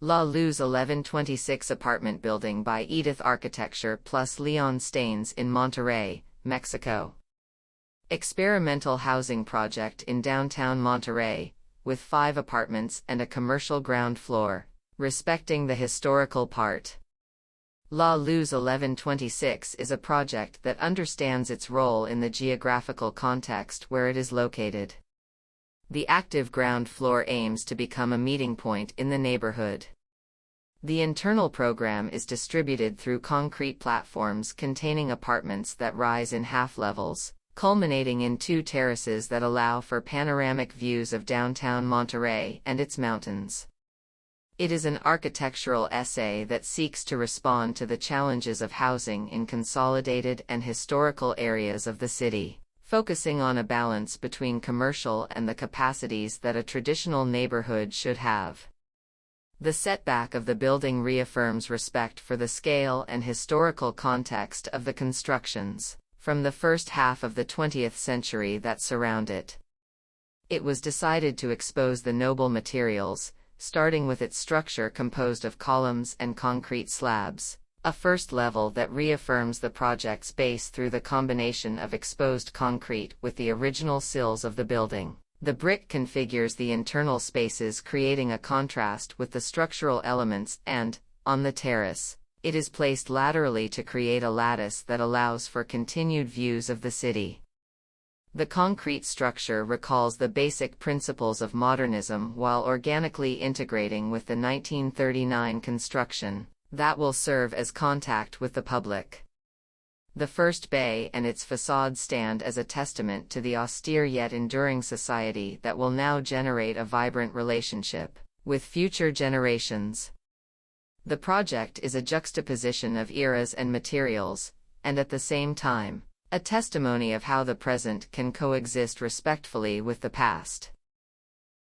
La Luz 1126 apartment building by Edith Architecture plus León Staines in Monterrey, Mexico. Experimental housing project in downtown Monterrey, with 5 apartments and a commercial ground floor, respecting the historical part. La Luz 1126 is a project that understands its role in the geographical context where it is located. The active ground floor aims to become a meeting point in the neighborhood. The internal program is distributed through concrete platforms containing apartments that rise in half levels, culminating in 2 terraces that allow for panoramic views of downtown Monterrey and its mountains. It is an architectural essay that seeks to respond to the challenges of housing in consolidated and historical areas of the city, focusing on a balance between commercial and the capacities that a traditional neighborhood should have. The setback of the building reaffirms respect for the scale and historical context of the constructions, from the first half of the 20th century that surround it. It was decided to expose the noble materials, starting with its structure composed of columns and concrete slabs, a first level that reaffirms the project's base through the combination of exposed concrete with the original sills of the building. The brick configures the internal spaces, creating a contrast with the structural elements, and, on the terrace, it is placed laterally to create a lattice that allows for continued views of the city. The concrete structure recalls the basic principles of modernism while organically integrating with the 1939 construction that will serve as contact with the public. The first bay and its facade stand as a testament to the austere yet enduring society that will now generate a vibrant relationship with future generations. The project is a juxtaposition of eras and materials, and at the same time, a testimony of how the present can coexist respectfully with the past.